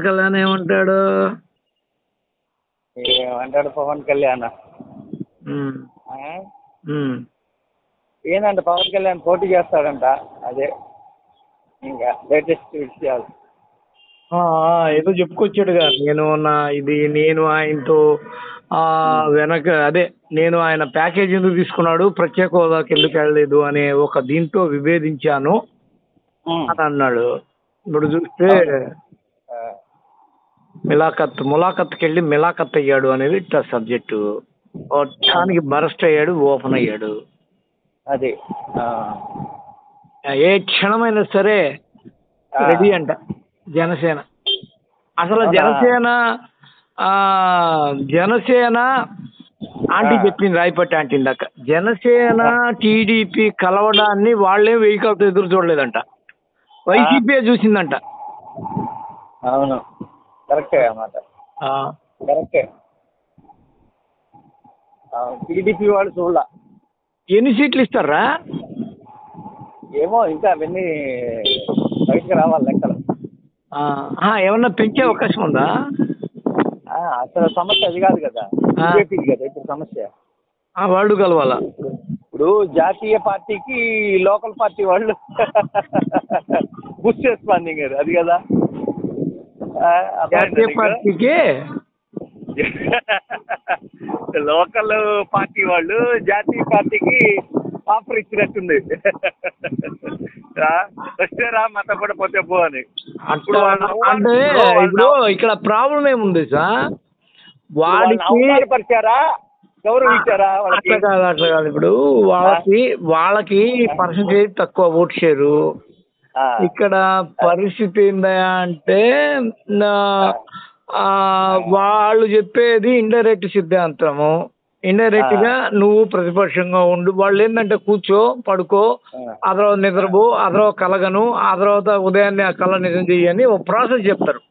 కళ్యాణ్ ఏమంటాడు? ఏమంటాడు పవన్ కళ్యాణ్? ఉమ్, ఆ? ఉమ్. ఏందంట పవన్ కళ్యాణ్ పోటీ చేస్తాడంట. అదే ఇంకా లేటెస్ట్ విషయాలు. ఏదో చెప్పుకొచ్చాడుగా, నేను ఆయనతో వెనక అదే నేను ఆయన ప్యాకేజ్ ఎందుకు తీసుకున్నాడు, ప్రత్యేక హోదాకి ఎందుకు వెళ్ళలేదు అనే ఒక దీంతో విభేదించాను అని అన్నాడు. ఇప్పుడు చూస్తే ఆ, ములాఖత్కి వెళ్ళి మిలాఖత్ అయ్యాడు అనేది ఇట్లా సబ్జెక్టు. దానికి బరస్ట్ అయ్యాడు, ఓపెన్ అయ్యాడు. అది ఆ, ఏ క్షణమైనా సరే ఆ. రెడీ అంట జనసేన. అసలు అవునా? జనసేన ఆంటీ చెప్పింది, రాయపట్టి ఆంటీ ఇందాక, జనసేన టీడీపీ కలవడాన్ని వాళ్ళే వెహికల్తో ఎదురు చూడలేదంట, వైసీపీ చూసిందంట. అవును, కరెక్టే అన్నమాట. కరెక్టే. టీడీపీ వాళ్ళు చూడాల. ఎన్ని సీట్లు ఇస్తారా ఏమో ఇంకా అవన్నీ బయటకు రావాలి లెక్కలు. ఏమన్నా పెంచే అవకాశం ఉందా? అసలు సమస్య అది కాదు కదా, బీజేపీది కదా ఇప్పుడు సమస్య. వాళ్ళు కలవాలా? ఇప్పుడు జాతీయ పార్టీకి లోకల్ పార్టీ వాళ్ళు బుష్ చేస్తుంది కదా, అది కదా. జాతీయ పార్టీకి లోకల్ పార్టీ వాళ్ళు జాతీయ పార్టీకి ఆఫర్ ఇచ్చినట్టుంది. వస్తే రా, మత పడిపోతే పో అని. అంటే ఇప్పుడు ఇక్కడ ప్రాబ్లం ఏముంది సార్, వాడికి అవమానపరిచారా, గౌరవించారా? అట్లా కాదు. ఇప్పుడు వాళ్ళకి పర్సంటేజ్ తక్కువ ఓట్ షేరు. ఇక్కడ పరిస్థితి ఏందయా అంటే, వాళ్ళు చెప్పేది ఇండైరెక్ట్ సిద్ధాంతము. ఇండైరెక్ట్ గా నువ్వు ప్రతిపక్షంగా ఉండు, వాళ్ళు ఏంటంటే కూర్చో, పడుకో, ఆ తర్వాత నిద్రపో, ఆ తర్వాత కలగను, ఆ తర్వాత ఉదయాన్నే ఆ కళ నిజం చెయ్యని ఒక ప్రాసెస్ చెప్తారు.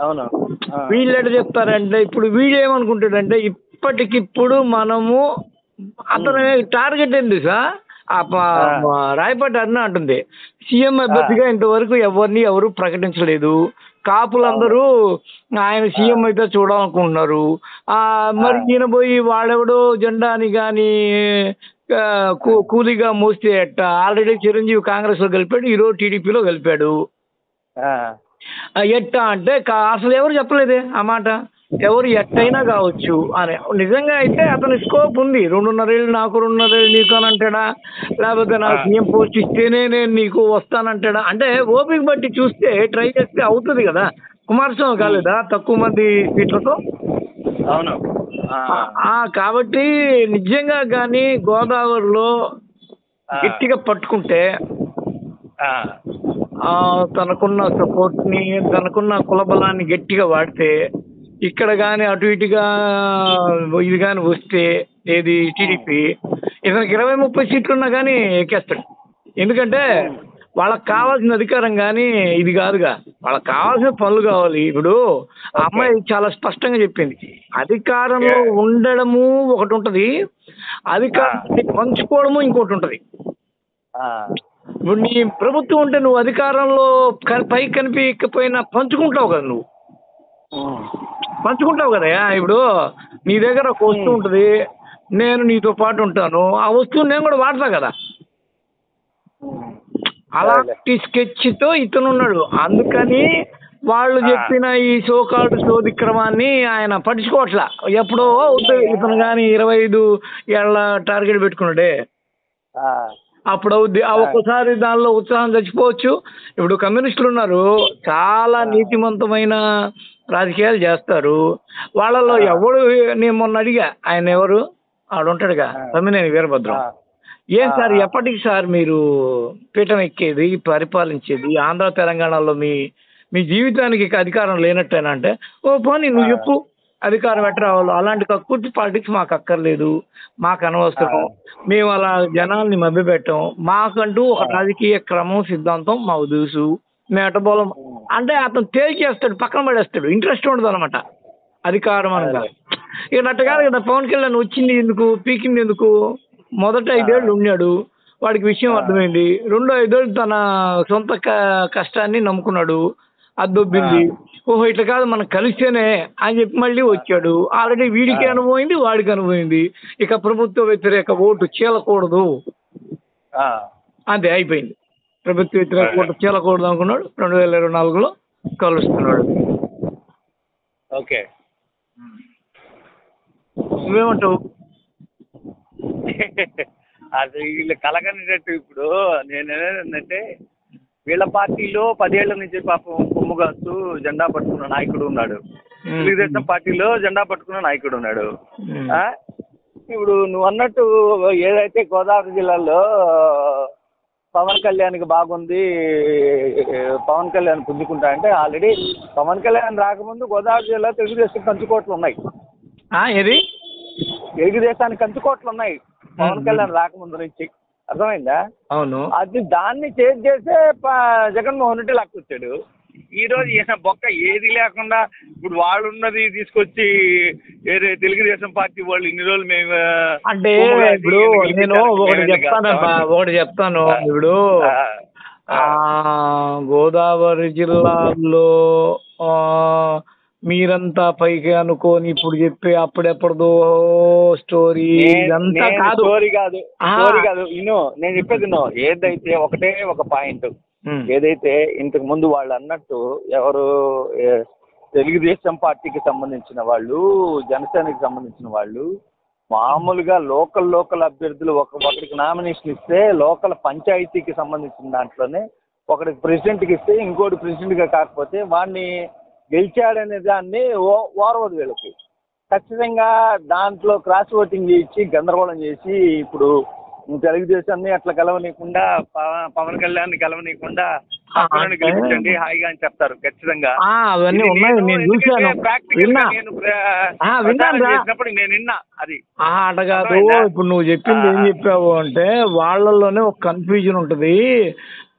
అవును. వీళ్ళు ఎట్లా చెప్తారంటే, ఇప్పుడు వీళ్ళు ఏమనుకుంటాడంటే, ఇప్పటికిప్పుడు మనము అతను టార్గెట్ ఏంది సార్, రాయపట్టి అన్న అంటుంది, సీఎం అభ్యర్థిగా ఇంతవరకు ఎవరు ప్రకటించలేదు, కాపులందరూ ఆయన సీఎం అయితే చూడాలనుకుంటున్నారు. మరి ఈయన పోయి వాడెవడో జెండాని కానీ కూలీగా మోస్తే ఎట్ట? ఆల్రెడీ చిరంజీవి కాంగ్రెస్ లో కలిపాడు, ఈరోజు టీడీపీలో కలిపాడు. ఎట్టా అంటే అసలు ఎవరు చెప్పలేదే ఆ మాట, ఎవరు ఎట్టయినా కావచ్చు అని. నిజంగా అయితే అతని స్కోప్ ఉంది, 2.5 ఏళ్ళు నాకు 2.5 ఏళ్ళు నీకు అని అంటాడా, లేకపోతే నాకు సీఎం పోస్ట్ ఇస్తేనే నేను నీకు వస్తానంటాడా? అంటే ఓపిక బట్టి చూస్తే, ట్రై చేస్తే అవుతుంది కదా. కుమారస్వామి కాలేదా తక్కువ మంది సీట్లతో? అవును. కాబట్టి నిజంగా కానీ గోదావరిలో గట్టిగా పట్టుకుంటే, తనకున్న సపోర్ట్ ని, తనకున్న కులబలాన్ని గట్టిగా వాడితే, ఇక్కడ కానీ అటు ఇటుగా ఇది కానీ వస్తే, ఏది టీడీపీ, ఇతనికి 20-30 సీట్లు ఉన్నా కానీ ఎక్కేస్తాడు. ఎందుకంటే వాళ్ళకి కావాల్సిన అధికారం కానీ ఇది కాదుగా, వాళ్ళకి కావాల్సిన పనులు కావాలి. ఇప్పుడు ఆ అమ్మాయి చాలా స్పష్టంగా చెప్పింది, అధికారంలో ఉండడము ఒకటి ఉంటది, అధికారాన్ని పంచుకోవడము ఇంకోటి ఉంటది. ఇప్పుడు నీ ప్రభుత్వం ఉంటే నువ్వు అధికారంలో పైకి కనిపించకపోయినా పంచుకుంటావు కదా, నువ్వు పంచుకుంటావు కదా. ఇప్పుడు నీ దగ్గర ఒక వస్తువు ఉంటుంది, నేను నీతో పాటు ఉంటాను, ఆ వస్తువుని నేను కూడా వాడతా కదా. అలాంటి స్కెచ్తో ఇతనున్నాడు. అందుకని వాళ్ళు చెప్పిన ఈ సోకాల్డ్ శోధిక్రమాన్ని ఆయన పట్టించుకోవట్లా. ఎప్పుడో ఇతను కానీ 25 ఏళ్ళ టార్గెట్ పెట్టుకున్నాడే, అప్పుడు అవుద్ది. ఒక్కసారి దానిలో ఉత్సాహం చచ్చిపోవచ్చు. ఇప్పుడు కమ్యూనిస్టులు ఉన్నారు, చాలా నీతిమంతమైన రాజకీయాలు చేస్తారు. వాళ్ళలో ఎవడు, నేను మొన్న అడిగా, ఆయన ఎవరు ఆడుంటాడుగా, తమ్మినేని వీరభద్రం, ఏం సార్ ఎప్పటికి సార్ మీరు పీఠం ఎక్కేది, పరిపాలించేది, ఆంధ్ర తెలంగాణలో మీ జీవితానికి అధికారం లేనట్టేనా అంటే, ఓ పోనీ నువ్వు చెప్పు అధికారం ఎట్ట రావాలో. అలాంటి కక్కుర్తి పాలిటిక్స్ మాకు అక్కర్లేదు, మాకు అనవసరం, మేము అలా జనాల్ని మభ్యపెట్టాం, మాకంటూ ఒక రాజకీయ క్రమం సిద్ధాంతం మాకు తెలుసు, మేము ఎట్టబోలం అంటే అతను తేల్చేస్తాడు, పక్కన పడేస్తాడు. ఇంట్రెస్ట్ ఉండదు అనమాట అధికారం అనగా. ఇక అట్టగాదు కదా, పవన్ కళ్యాణ్ వచ్చింది ఎందుకు, పీకింది ఎందుకు? మొదట 5 ఏళ్ళు ఉన్నాడు, వాడికి విషయం అర్థమైంది. రెండో 5 ఏళ్ళు తన సొంత కష్టాన్ని నమ్ముకున్నాడు. అది దొబ్బింది. ఓహో ఇట్లా కాదు మనం కలిస్తేనే అని చెప్పి మళ్ళీ వచ్చాడు. ఆల్రెడీ వీడికి అనుభవైంది, వాడికి అనుభవైంది. ఇక ప్రభుత్వ వ్యతిరేక ఓటు చీలకూడదు, అంతే అయిపోయింది. ప్రభుత్వ వ్యతిరేక ఓటు చీలకూడదు అనుకున్నాడు. 2024లో కలుస్తున్నాడు. ఓకే, నువ్వేమంటావు? అది వీళ్ళు కలగనేటట్టు. ఇప్పుడు నేను ఏంటంటే వీళ్ళ పార్టీలో 10 ఏళ్ల నుంచి పాపం కొమ్ముగాస్తూ జెండా పట్టుకున్న నాయకుడు ఉన్నాడు. తెలుగుదేశం పార్టీలో జెండా పట్టుకున్న నాయకుడు ఉన్నాడు. ఇప్పుడు నువ్వు అన్నట్టు ఏదైతే గోదావరి జిల్లాలో పవన్ కళ్యాణ్కి బాగుంది, పవన్ కళ్యాణ్ పుంజుకుంటా అంటే ఆల్రెడీ పవన్ కళ్యాణ్ రాకముందు గోదావరి జిల్లా తెలుగుదేశం కంచుకోట్లు ఉన్నాయి. ఏది తెలుగుదేశానికి కంచుకోట్లు ఉన్నాయి పవన్ కళ్యాణ్ రాకముందు నుంచి. అర్థమైందా? అవును. అది దాన్ని చేంజ్ చేసే జగన్మోహన్ రెడ్డి లాక్కొచ్చాడు. ఈ రోజు ఈయన బొక్క ఏది లేకుండా ఇప్పుడు వాళ్ళు ఉన్నది తీసుకొచ్చి వేరే తెలుగుదేశం పార్టీ వాళ్ళు ఇన్ని రోజులు మేము అంటే ఇప్పుడు నేను ఒకటి చెప్తాను. ఇప్పుడు గోదావరి జిల్లాలో మీరంతా పైకి అనుకోని ఇప్పుడు చెప్పే అప్పుడెప్పుడో స్టోరీ ఇదంతా కాదు. స్టోరీ కాదు ఇను నేను చెప్పేది ఏదైతే ఒకటే ఒక పాయింట్. ఏదైతే ఇంతకు ముందు వాళ్ళు అన్నట్టు ఎవరు తెలుగుదేశం పార్టీకి సంబంధించిన వాళ్ళు, జనసేనకి సంబంధించిన వాళ్ళు మామూలుగా లోకల్ అభ్యర్థులు ఒకరికి నామినేషన్ ఇస్తే లోకల్ పంచాయతీకి సంబంధించిన దాంట్లోనే ఒకరికి ప్రెసిడెంట్కి ఇస్తే ఇంకోటి ప్రెసిడెంట్గా కాకపోతే వాడిని గెలిచాడనే దాన్ని ఓర్వదు వీళ్ళకి. ఖచ్చితంగా దాంట్లో క్రాస్ ఓటింగ్ చేసి గందరగోళం చేసి ఇప్పుడు తెలుగుదేశాన్ని అట్లా కలవనీయకుండా పవన్ కళ్యాణ్ కలవనీయకుండా గెలిపించండి హాయిగా అని చెప్తారు ఖచ్చితంగా. అవన్నీ ఉన్నాయి, నేను చూశాను, చేసినప్పుడు నేను విన్నా. అది అట కాదు. ఇప్పుడు నువ్వు చెప్పింది ఏం చెప్పావు అంటే వాళ్ళల్లోనే ఒక కన్ఫ్యూజన్ ఉంటుంది,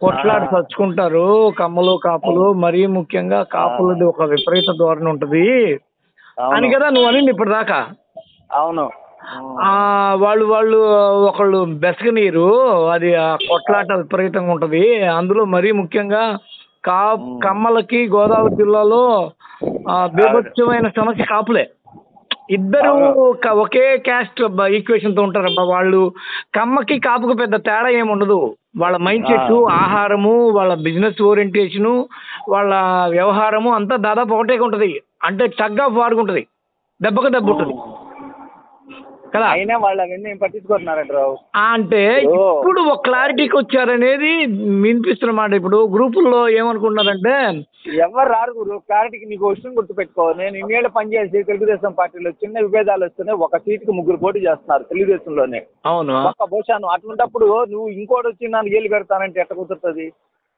కొట్లాడి చచ్చుకుంటారు కమ్మలు కాపులు, మరీ ముఖ్యంగా కాపులది ఒక విపరీత ధోరణి ఉంటది అని కదా నువ్వు అనింది ఇప్పటిదాకా. అవును. వాళ్ళు ఒకళ్ళు బెసకనీరు, అది ఆ కొట్లాట విపరీతంగా ఉంటది. అందులో మరీ ముఖ్యంగా కమ్మలకి గోదావరి జిల్లాలో బీభత్సమైన సమస్య కాపులే. ఇద్దరు ఒకే క్యాస్ట్ ఈక్వేషన్ తో ఉంటారబ్బా వాళ్ళు. కమ్మకి కాపుకు పెద్ద తేడా ఏమి ఉండదు. వాళ్ళ మైండ్ సెట్, ఆహారము, వాళ్ళ బిజినెస్ ఓరియంటేషను, వాళ్ళ వ్యవహారము అంతా దాదాపు ఒకటే ఉంటది. అంటే టగ్ ఆఫ్ వార్ ఉంటది, దెబ్బకు దెబ్బ ఉంటుంది కదా. అయినా వాళ్ళు అవన్నీ పట్టించుకుంటున్నారంట రావు. అంటే ఇప్పుడు ఒక క్లారిటీకి వచ్చారనేది వినిపిస్తున్నమాట. ఇప్పుడు గ్రూపుల్లో ఏమనుకుంటున్నారంటే ఎవరు రారు గురు క్లారిటీకి. నీకు విషయం గుర్తుపెట్టుకో, నేను ఇన్నేళ్ళు పనిచేసి తెలుగుదేశం పార్టీలో చిన్న విభేదాలు వస్తేనే ఒక సీటుకి 3 పోటీ చేస్తున్నారు తెలుగుదేశంలోనే. అవును. ఒక్క భూషాను అటువంటిప్పుడు నువ్వు ఇంకోటి వచ్చి నన్ను ఏళ్ళు పెడతానంటే ఎట్లా కుదురుతుంది?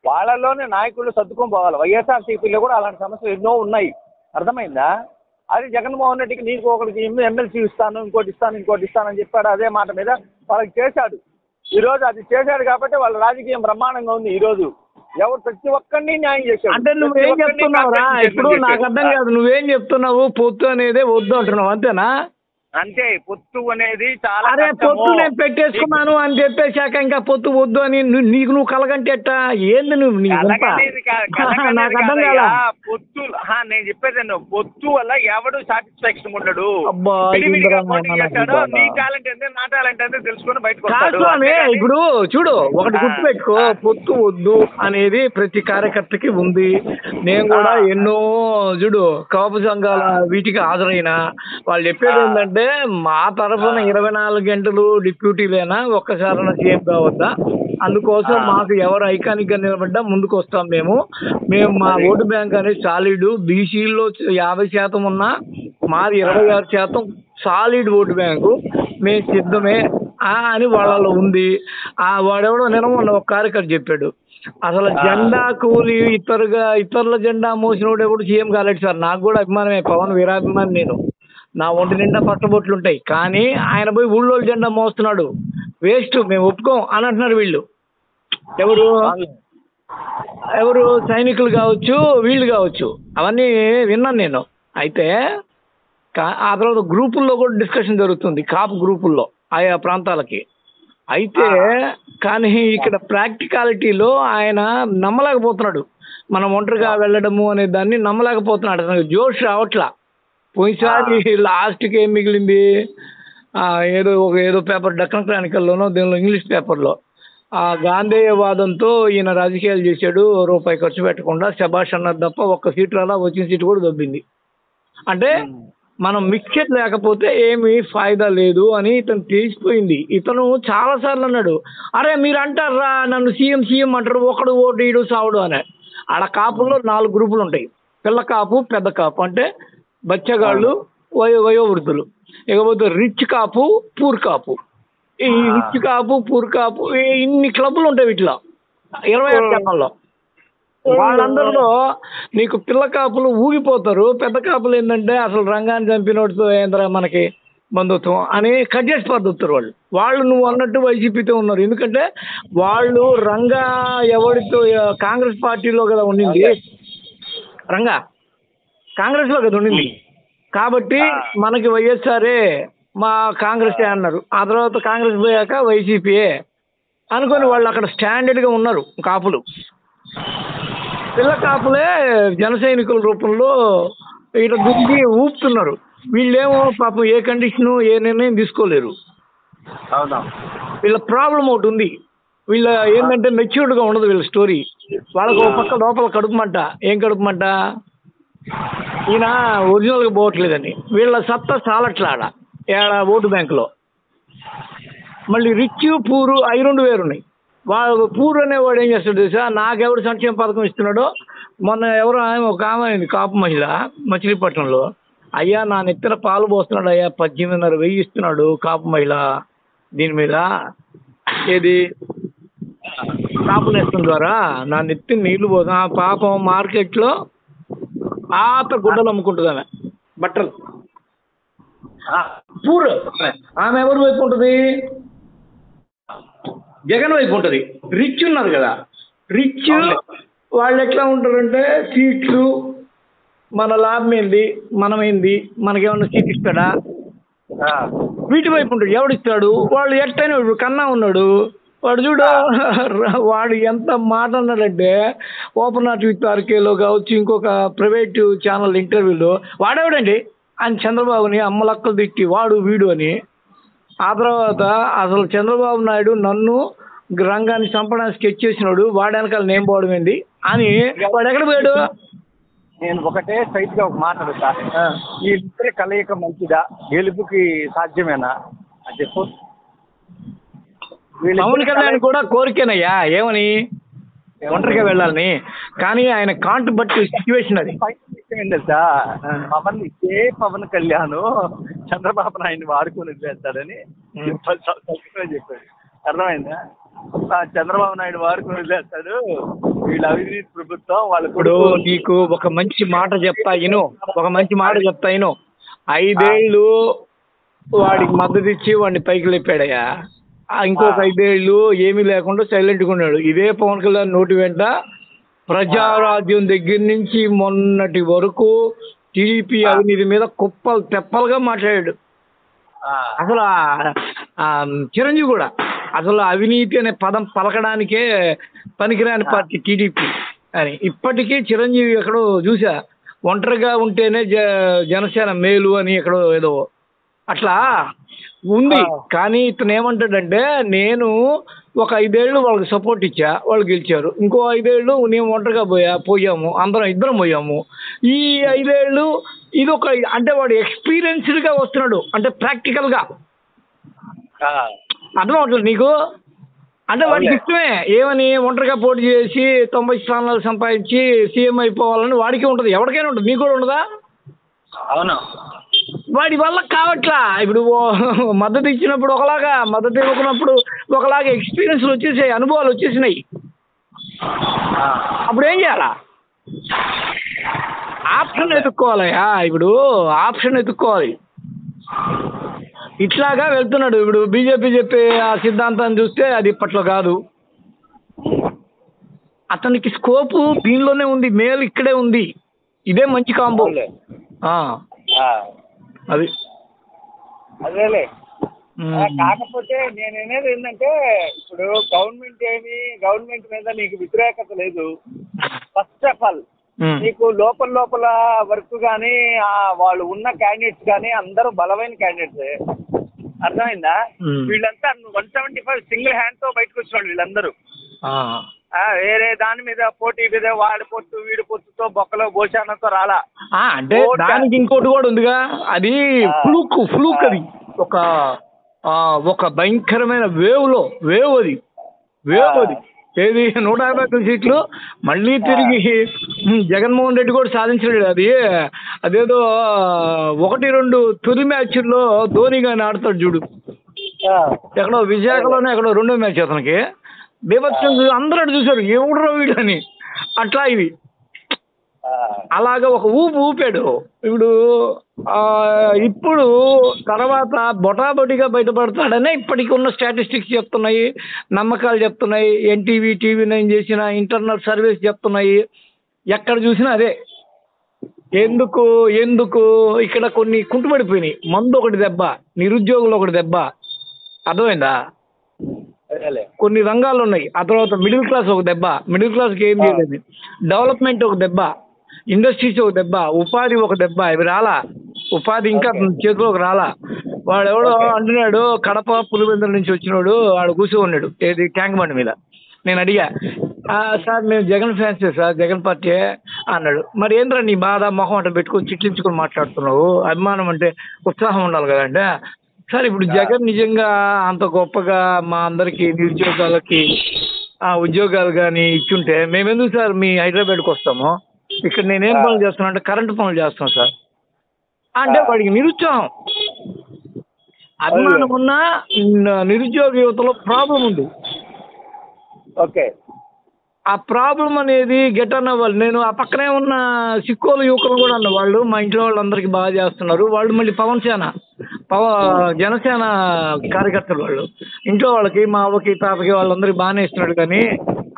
వాళ్ళలోనే నాయకులు సర్దుకొని పోవాలి. వైఎస్ఆర్సీపీలో కూడా అలాంటి సమస్యలు ఎన్నో ఉన్నాయి. అర్థమైందా? అది జగన్మోహన్ రెడ్డికి నీకు ఒకరికి ఎమ్మెల్సీ ఇస్తాను, ఇంకోటి ఇస్తానని చెప్పాడు. అదే మాట మీద వాళ్ళకి చేశాడు. ఈరోజు అది చేశాడు కాబట్టి వాళ్ళ రాజకీయం బ్రహ్మాండంగా ఉంది. ఈరోజు ఎవరు ప్రతి ఒక్కరిని న్యాయం చేశాడు. అంటే నువ్వేం చెప్తున్నావురా? ఇప్పుడు నాకు అర్థం కాదు, నువ్వేం చెప్తున్నావు? పొత్తు అనేది వద్దు అంటున్నావు, అంతేనా? అంతే. పొత్తు అనేది చాలా అరే పొత్తు నేను పెట్టేసుకున్నాను అని చెప్పేశాక ఇంకా పొత్తు వద్దు అని నీకు నువ్వు కలగంటే ఎట్టా? ఏంది నువ్వు నాకు అర్థం కాదా? పొత్తు నేను చెప్పేది పొత్తు వల్ల ఎవడు సాటిస్ఫాక్షన్ ఉండడు. నీ టాలెంట్ ఏంటో నా టాలెంట్ ఏంటో తెలుసుకొని బయటకు వస్తాడు. ఇప్పుడు చూడు, ఒకటి గుర్తుపెట్టుకో, పొత్తు వద్దు అనేది ప్రతి కార్యకర్తకి ఉంది. నేను కూడా ఎన్నో చూడు కాపు సంఘాల వీటికి హాజరైనా వాళ్ళు చెప్పేది ఏంటంటే మా తరఫున 24 గంటలు డిప్యూటీలేనా, ఒక్కసారైనా సీఎం కావద్దా, అందుకోసం మాకు ఎవరు ఐకానిక్ గా నిలబడ్డా ముందుకు వస్తాం. మేము మా ఓటు బ్యాంక్ అనేది సాలిడ్. బీసీల్లో 50% ఉన్నా మాది 26% సాలిడ్ ఓటు బ్యాంకు, మేము సిద్ధమే అని వాళ్ళలో ఉంది. వాడెవడో నేను మొన్న ఒక కార్యకర్త చెప్పాడు, అసలు జెండా కూలి ఇతరుల జెండా మోసినోడు ఎవడు సీఎం కాలేడు సార్. నాకు కూడా అభిమానమే, పవన్ వీరాభిమాని నేను. నా ఒంటి నిండా పట్టబొట్లు ఉంటాయి, కానీ ఆయన పోయి ఊళ్ళో జెండా మోస్తున్నాడు, వేస్ట్, మేము ఒప్పుకోం అని అంటున్నారు వీళ్ళు. ఎవరు సైనికులు కావచ్చు, వీళ్ళు కావచ్చు, అవన్నీ విన్నాను నేను. అయితే ఆ తర్వాత గ్రూపుల్లో కూడా డిస్కషన్ జరుగుతుంది, కాపు గ్రూపుల్లో ఆయా ప్రాంతాలకి. అయితే కానీ ఇక్కడ ప్రాక్టికాలిటీలో ఆయన నమ్మలేకపోతున్నాడు. మనం ఒంటరిగా వెళ్ళడము అనే దాన్ని నమ్మలేకపోతున్నాడు. అతనికి జోష్ రావట్లా. పోయినసారి లాస్ట్కి ఏం మిగిలింది, ఏదో పేపర్ డక్కన్ క్రానికల్లోనో దీనిలో ఇంగ్లీష్ పేపర్లో గాంధేయవాదంతో ఈయన రాజకీయాలు చేశాడు, రూపాయి ఖర్చు పెట్టకుండా శభాష్ అన్నది తప్ప ఒక్క సీటు రాలా, వచ్చిన సీటు కూడా దొబ్బింది. అంటే మనం మిక్చర్ లేకపోతే ఏమీ ఫాయిదా లేదు అని ఇతను తెలిసిపోయింది. ఇతను చాలాసార్లు అన్నాడు, అరే మీరు అంటారా నన్ను సీఎం అంటారు, ఒకడు ఓటు ఈడు సావుడు అని. ఆడ కాపుల్లో 4 గ్రూపులు ఉంటాయి. పిల్ల కాపు, పెద్ద కాపు అంటే బచ్చగాళ్ళు, వయోవృద్ధులు. ఇకపోతే రిచ్ కాపు, పూర్ కాపు. ఈ రిచ్ కాపు, పూర్ కాపు ఇన్ని క్లబ్లు ఉంటాయి వీటిలో 26 జనాల్లో. వాళ్ళందరిలో నీకు పిల్ల కాపులు ఊగిపోతారు, పెద్ద కాపులు ఏంటంటే అసలు రంగాన్ని చంపినోడితో ఏంద్రా మనకి బంధుత్వం అని కట్ చేసి పద్ధతులు. వాళ్ళు నువ్వు అన్నట్టు వైసీపీతో ఉన్నారు. ఎందుకంటే వాళ్ళు రంగా ఎవరితో కాంగ్రెస్ పార్టీలో కదా ఉండింది, రంగా కాంగ్రెస్లో కదా ఉండింది. కాబట్టి మనకి వైఎస్ఆర్ఏ మా కాంగ్రెసే అన్నారు. ఆ తర్వాత కాంగ్రెస్ పోయాక వైసీపీయే అనుకొని వాళ్ళు అక్కడ స్టాండర్డ్గా ఉన్నారు కాపులు. పిల్ల కాపులే జన సైనికుల రూపంలో ఇట్లా దుగ్గి ఊపుతున్నారు. వీళ్ళేమో పాపం ఏ కండిషను ఏ నిర్ణయం తీసుకోలేరు. వీళ్ళ ప్రాబ్లం ఒకటి ఉంది. వీళ్ళ ఏంటంటే మెచ్యూర్డ్గా ఉండదు వీళ్ళ స్టోరీ. వాళ్ళకు ఒక పక్క లోపల కడుపుమంట. ఏం కడుపుమంట, ఈయన ఒరిజినల్గా పోవట్లేదని. వీళ్ళ సత్తా చాలట్లాడ ఓటు బ్యాంకులో. మళ్ళీ రిచ్ పూరు అవి 2 వేరున్నాయి. వాడు పూర్ అనేవాడు ఏం చేస్తాడు తెలుసా, నాకెవడు సంక్షేమ పథకం ఇస్తున్నాడో, మొన్న ఎవరో ఒక ఆమె కాపు మహిళ మచిలీపట్నంలో, అయ్యా నా నెత్తిన పాలు పోస్తున్నాడు అయ్యా, 18,500 ఇస్తున్నాడు కాపు మహిళ, దీని మీద ఏది కాపు నేస్తం ద్వారా నా నెత్తిన నీళ్లు పోతా. పాపం మార్కెట్లో పాత గుడ్డలు అమ్ముకుంటుంది ఆమె, బట్టలు. పూర్ ఆమె ఎవరి వైపు ఉంటుంది, జగన్ వైపు ఉంటుంది. రిచ్ ఉన్నారు కదా, రిచ్ వాళ్ళు ఎట్లా ఉంటారంటే సీట్లు మన లాభం ఏంది, మనమేంది, మనకేమన్నా సీట్ ఇస్తాడా, వీటి వైపు ఉంటాడు. ఎవడిస్తాడు, వాళ్ళు ఎట్టైనా కన్నా ఉన్నాడు వాడు చూడు, వాడు ఎంత మాట అన్నాడంటే ఓపెన్ ఆర్ట్ విత్ ఆర్కేలో కావచ్చు, ఇంకొక ప్రైవేట్ ఛానల్ ఇంటర్వ్యూలో వాడేవాడండి ఆయన చంద్రబాబుని అమ్మలక్కలు తిట్టి వాడు వీడు అని. ఆ తర్వాత అసలు చంద్రబాబు నాయుడు నన్ను రంగాన్ని చంపడానికి స్కెచ్ చేసినాడు, వాడి వెనకాల నేను పోవడం ఏంటి అని వాడు ఎక్కడ పోయాడు. నేను ఒకటే స్ట్రైట్ గా ఒక మాట అడుగుతా, ఈ ఇద్దరి కలయిక మంచిదా, గెలుపుకి సాధ్యమేనా అని చెప్పు. పవన్ కళ్యాణ్ కూడా కోరికేనయ్యా, ఏమని ఒంటరిగా వెళ్ళాలని, కానీ ఆయన కాంట్ బట్టి సిచ్యువేషన్ అది. తెలుసా, పవన్ కళ్యాణ్ చంద్రబాబు నాయుడిని వాడుకొని వదిలేస్తాడని చెప్పాడు. అర్థమైందా? చంద్రబాబు నాయుడు వాడుకొని వదిలేస్తాడు, వీళ్ళ అవినీతి ప్రభుత్వం వాళ్ళు. ఇప్పుడు నీకు ఒక మంచి మాట చెప్తా ఇను, 5 ఏళ్ళు వాడికి మద్దతు ఇచ్చి వాడిని పైకి లేపాడయ్యా. ఇంకొక 5 ఏళ్ళు ఏమీ లేకుండా సైలెంట్గా ఉన్నాడు. ఇదే పవన్ కళ్యాణ్ నోటి వెంట ప్రజారాజ్యం దగ్గర నుంచి మొన్నటి వరకు టీడీపీ అవినీతి మీద కుప్పలు తెప్పలుగా మాట్లాడాడు. అసలు చిరంజీవి కూడా అసలు అవినీతి అనే పదం పలకడానికే పనికిరాని పార్టీ టీడీపీ అని. ఇప్పటికీ చిరంజీవి ఎక్కడో చూసా, ఒంటరిగా ఉంటేనే జనసేన మేలు అని ఎక్కడో ఏదో అట్లా ఉంది. కానీ ఇతను ఏమంటాడంటే, నేను ఒక 5 ఏళ్ళు వాళ్ళకి సపోర్ట్ ఇచ్చా, వాళ్ళు గెలిచారు. ఇంకో 5 ఏళ్ళు నేను ఒంటరిగా పోయాము, ఇద్దరం పోయాము. ఈ 5 ఏళ్ళు ఇదొక, అంటే వాడు ఎక్స్పీరియన్స్డ్గా వస్తున్నాడు, అంటే ప్రాక్టికల్గా అర్థం అవట్లేదు నీకు. అంటే వాడికి ఇష్టమే, ఏమని ఒంటరిగా పోటీ చేసి 90 స్థానాలు సంపాదించి సీఎం అయిపోవాలని వాడికి ఉంటుంది, ఎవరికైనా ఉంటుంది, నీకు కూడా ఉండదా? అవును. వాడి వల్ల కావట్లా. ఇప్పుడు మద్దతు ఇచ్చినప్పుడు ఒకలాగా, మద్దతు ఇవ్వకున్నప్పుడు ఒకలాగా ఎక్స్పీరియన్స్లు వచ్చేసాయి, అనుభవాలు వచ్చేసినాయి. అప్పుడు ఏం చేయాలా? ఆప్షన్ ఎత్తుక్కోవాలయ్యా. ఇప్పుడు ఆప్షన్ ఎత్తుక్కోవాలి. ఇట్లాగా వెళ్తున్నాడు. ఇప్పుడు బీజేపీ చెప్పే ఆ సిద్ధాంతాన్ని చూస్తే అది ఇప్పట్లో కాదు. అతనికి స్కోపు దీనిలోనే ఉంది, మేలు ఇక్కడే ఉంది. ఇదే మంచి కాంబో. అది అదేలే. కాకపోతే నేను అనేది ఏంటంటే, ఇప్పుడు గవర్నమెంట్ మీద నీకు వ్యతిరేకత లేదు, ఫస్ట్ ఆఫ్ ఆల్ నీకు లోపల వర్క్ కానీ వాళ్ళు ఉన్న క్యాండిడేట్స్ కానీ అందరూ బలమైన క్యాండిడేట్స్. అర్థమైందా? వీళ్ళంతా 175 సింగిల్ హ్యాండ్ తో బయటకు వచ్చిన వీళ్ళందరూ. వేరే దాని మీద పోటీ మీద వాడి పొత్తు వీడి పొత్తుతో బొక్కలో భోజనంతో రాలా. అంటే దానికి ఇంకోటి కూడా ఉందిగా, అది ఫ్లూక్ అది ఒక భయంకరమైన వేవ్ అది ఏది 150 సీట్లు మళ్ళీ తిరిగి జగన్మోహన్ రెడ్డి కూడా సాధించలేడు. అదేదో 1-2 తొలి మ్యాచ్ల్లో ధోని గాని ఆడతాడు చూడు, ఎక్కడో విశాఖలోనే ఎక్కడో 2వ మ్యాచ్ అతనికి బీభత్సం అందరూ చూశారు, ఎవడో వీడని. అట్లా ఇది అలాగా ఒక ఊపాడు. ఇప్పుడు తర్వాత బొటాబొటిగా బయటపడతాడనే ఇప్పటికి ఉన్న స్టాటిస్టిక్స్ చెప్తున్నాయి, నమ్మకాలు చెప్తున్నాయి, ఎన్టీవీ TV9 చేసిన ఇంటర్నల్ సర్వేస్ చెప్తున్నాయి. ఎక్కడ చూసినా అదే. ఎందుకు ఇక్కడ కొన్ని కుంటుపడిపోయినాయి. మందు ఒకటి దెబ్బ, నిరుద్యోగులు ఒకటి దెబ్బ, అర్థమైందా? కొన్ని రంగాలు ఉన్నాయి. ఆ తర్వాత మిడిల్ క్లాస్ ఒక దెబ్బ, మిడిల్ క్లాస్కి ఏం చేయలేదు. డెవలప్మెంట్ ఒక దెబ్బ, ఇండస్ట్రీస్ ఒక దెబ్బ, ఉపాధి ఒక దెబ్బ. ఇవి రాలా, ఉపాధి ఇంకా చేతిలోకి రాలా. వాడు ఎవడో అంటున్నాడు, కడప పులివెందుల నుంచి వచ్చినాడు, వాడు కూర్చో ఉన్నాడు ఏది ట్యాంక్ బండి మీద. నేను అడిగా, సార్ మేము జగన్ ఫ్యాన్సే సార్, జగన్ పార్టీ అన్నాడు. మరి ఏంద్రా నీ బాధ, మొహం అట్ట పెట్టుకొని చిట్లించుకొని మాట్లాడుతున్నావు, అభిమానం అంటే ఉత్సాహం ఉండాలి కదంటే. సార్ ఇప్పుడు జగన్ నిజంగా అంత గొప్పగా మా అందరికి నిరుద్యోగాలకి ఉద్యోగాలు కానీ ఇచ్చుంటే మేమెందుకు సార్ మీ హైదరాబాద్కి వస్తాము? ఇక్కడ నేనేం పనులు చేస్తున్నా అంటే కరెంటు పనులు చేస్తాను సార్ అంటే వాడికి నిరుత్సాహం. అభిమానం ఉన్న నిరుద్యోగ యువతలో ప్రాబ్లం ఉంది. ఓకే, ఆ ప్రాబ్లం అనేది గెట్ అన్న వాళ్ళు. నేను ఆ పక్కనే ఉన్న సిక్కోలు యువకులు కూడా అన్న వాళ్ళు మా ఇంట్లో వాళ్ళందరికీ బాగా చేస్తున్నారు. వాళ్ళు మళ్ళీ జనసేన కార్యకర్తలు. వాళ్ళు ఇంట్లో వాళ్ళకి, మా అవ్వకి తాతకి వాళ్ళందరికీ బాగానే ఇస్తున్నాడు. కానీ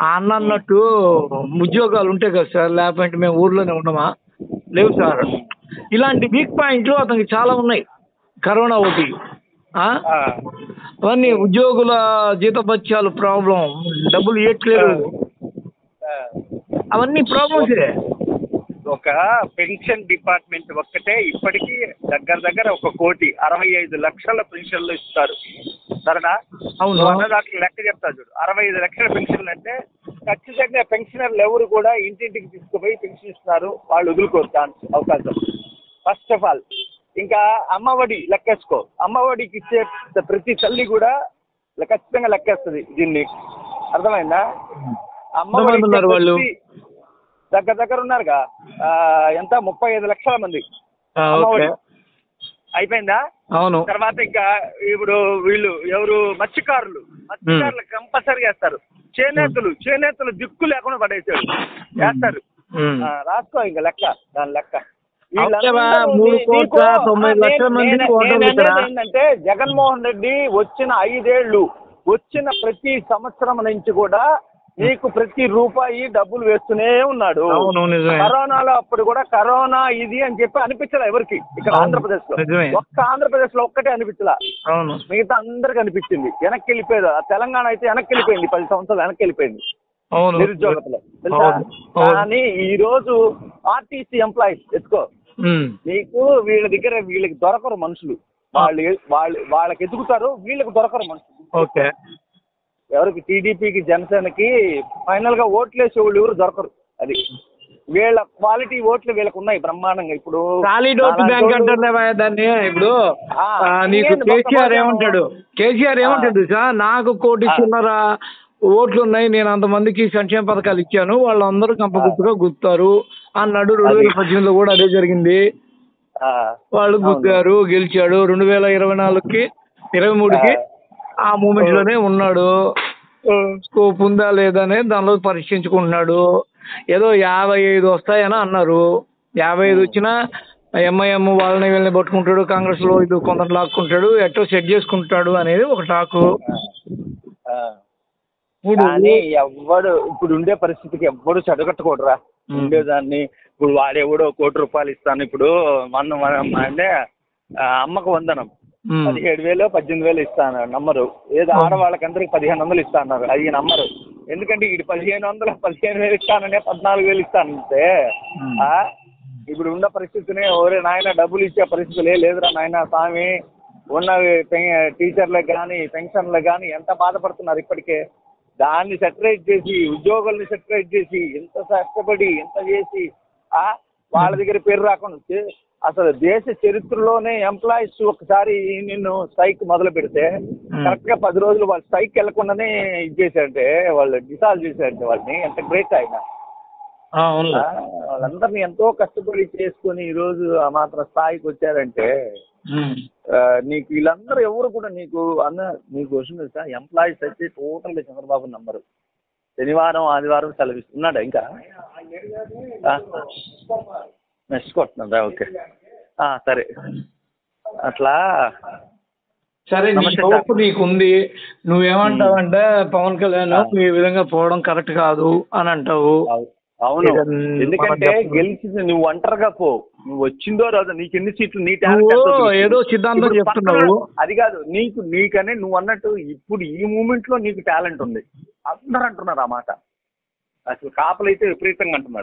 ఆ అన్న అన్నట్టు ఉద్యోగాలు ఉంటాయి కదా సార్, లేకపోతే మేము ఊర్లోనే ఉన్నామా? లేవు సార్. ఇలాంటి వీక్ పాయింట్లు అతనికి చాలా ఉన్నాయి. కరోనా ఒకటి, అవన్నీ ఉద్యోగుల జీతభత్యాలు ప్రాబ్లం, డబ్బులు ఇవ్వట్లేదు, అవన్నీ ప్రాబ్లమ్సే. ఒక పెన్షన్ డిపార్ట్మెంట్ ఒక్కటే ఇప్పటికీ దగ్గర 1,65,00,000 పెన్షన్లు ఇస్తారు. సరేనా? అవును, దాంట్లో లెక్క చెప్తారు చూడు. 65 లక్షల పెన్షన్లు అంటే ఖచ్చితంగా పెన్షనర్లు ఎవరు కూడా ఇంటింటికి తీసుకుపోయి పెన్షన్ ఇస్తున్నారు, వాళ్ళు వదులుకోరు అవకాశం. ఫస్ట్ ఆఫ్ ఆల్ ఇంకా అమ్మఒడి లెక్కేసుకో. అమ్మఒడికి ఇచ్చే ప్రతి తల్లి కూడా ఖచ్చితంగా లెక్కేస్తుంది దీన్ని. అర్థమైందా? అమ్మఒడి దగ్గర ఉన్నారుగా, ఎంత 35 లక్షల మంది అమ్మఒడి అయిపోయిందా? అవును. తర్వాత ఇంకా ఇప్పుడు వీళ్ళు ఎవరు మత్స్యకారులు కంపల్సరీ చేస్తారు. చేనేతలు దిక్కు లేకుండా పడేసాడు, చేస్తారు. రాసుకో ఇంకా లెక్క, దాని లెక్క. ఏంటంటే జగన్మోహన్ రెడ్డి వచ్చిన 5 ఏళ్ళు వచ్చిన ప్రతి సంవత్సరం నుంచి కూడా నీకు ప్రతి రూపాయి డబ్బులు వేస్తూనే ఉన్నాడు. కరోనాలో అప్పుడు కూడా కరోనా ఇది అని చెప్పి అనిపించలే ఎవరికి ఇక్కడ ఆంధ్రప్రదేశ్ లో. ఆంధ్రప్రదేశ్ లో ఒక్కటే అనిపించలా, మిగతా అందరికి అనిపించింది. వెనక్కి వెళ్ళిపోయేది. తెలంగాణ అయితే వెనక్కి వెళ్ళిపోయింది, 10 సంవత్సరాలు వెనక్కి వెళ్ళిపోయింది నిరుద్యోగతలో, తెలుసా? కానీ ఈ రోజు ఆర్టీసీ ఎంప్లాయీస్ ఎత్తుకో, నీకు వీళ్ళ దగ్గర వీళ్ళకి దొరకరు మనుషులు. వాళ్ళకి ఎదుగుతారు, వీళ్ళకి దొరకరు మనుషులు. ఎవరికి టీడీపీకి జనసేనకి ఫైనల్ గా ఓట్లేసే వాళ్ళు ఎవరు దొరకరు. అది వీళ్ళ క్వాలిటీ ఓట్లు వీళ్ళకి ఉన్నాయి బ్రహ్మాండంగా. ఇప్పుడు దాన్ని ఇప్పుడు నీకు కేసీఆర్ ఏమంటాడు సార్, నాకు 1 కోటి చిల్లర ఓట్లు ఉన్నాయి, నేను అంతమందికి సంక్షేమ పథకాలు ఇచ్చాను, వాళ్ళందరూ కంపగుర్తుగా గుర్తారు అన్నాడు. 2018లో కూడా అదే జరిగింది. వాళ్ళు గుర్తారు, గెలిచాడు. 2024కి 23కి ఆ మూమెంట్ లోనే ఉన్నాడు. స్కోప్ ఉందా లేదా అనేది దానిలో పరీక్షించుకుంటున్నాడు. ఏదో 55 వస్తాయని అన్నారు. 55 వచ్చినా ఎంఐఎం వాళ్ళని వీళ్ళని పట్టుకుంటాడు, కాంగ్రెస్ లో ఇది కొంత లాక్కుంటాడు, ఎట్టో సెట్ చేసుకుంటాడు అనేది ఒక టాకు. ఇప్పుడు ఉండే పరిస్థితికి ఎవ్వడు చెడగట్టకూడరా ఉండేదాన్ని. ఇప్పుడు వాడెవడో 1 కోటి రూపాయలు ఇస్తాను, ఇప్పుడు అంటే అమ్మకు వందనం 17,000 18,000 ఇస్తా అన్నారు, నమ్మరు. ఏదో ఆడవాళ్ళకందరికి 1,500 ఇస్తా అన్నారు, అది నమ్మరు. ఎందుకంటే ఇది 15,000 ఇస్తాననే 14,000 ఇస్తానంటే ఇప్పుడు ఉన్న పరిస్థితిని ఒరే నాయన డబ్బులు ఇచ్చే పరిస్థితులే లేదురా నాయన స్వామి. ఉన్న టీచర్లకు కానీ పెన్షన్లకు కానీ ఎంత బాధపడుతున్నారు ఇప్పటికే. దాన్ని సెటరైజ్ చేసి ఉద్యోగుల్ని సెటరైజ్ చేసి ఎంత కష్టపడి ఎంత చేసి వాళ్ళ దగ్గర పేరు రాకుండా అసలు దేశ చరిత్రలోనే ఎంప్లాయీస్ ఒకసారి నిన్ను స్ట్రైక్ మొదలు పెడితే కరెక్ట్గా 10 రోజులు వాళ్ళు స్ట్రైక్ వెళ్లకుండానే ఇది చేశారంటే వాళ్ళు డిసాల్వ్ చేశారంటే వాళ్ళని ఎంత గ్రేట్ ఆయన. వాళ్ళందరినీ ఎంతో కష్టపడి చేసుకొని ఈరోజు ఆ మాత్రం స్థాయికి వచ్చారంటే నీకు వీళ్ళందరూ ఎవరు కూడా నీకు నీకు క్వశ్చన్ తెలుసా, ఎంప్లాయీస్ అయితే టోటల్గా చంద్రబాబు నంబరు. శనివారం ఆదివారం సెలవిస్తున్నాడా ఇంకా నెక్స్ట్ కొట్టున్నాడా? ఓకే సరే అట్లా. సరే నీకుంది, నువ్వేమంటావంటే పవన్ కళ్యాణ్ ఈ విధంగా పోవడం కరెక్ట్ కాదు అని అంటావు. అవును, ఎందుకంటే గెలిచింది నువ్వు ఒంటరిగా పో, నువ్వు వచ్చిందో రాదో నీకు ఎన్ని సీట్లు నీ ఏదో సిద్ధాంతం చెప్తున్నావు. అది కాదు నీకనే నువ్వు అన్నట్టు ఇప్పుడు ఈ మూమెంట్ లో నీకు టాలెంట్ ఉంది అందరూ అంటున్నారు ఆ మాట. అసలు కాపులు అయితే విపరీతంగా అంటున్నారు.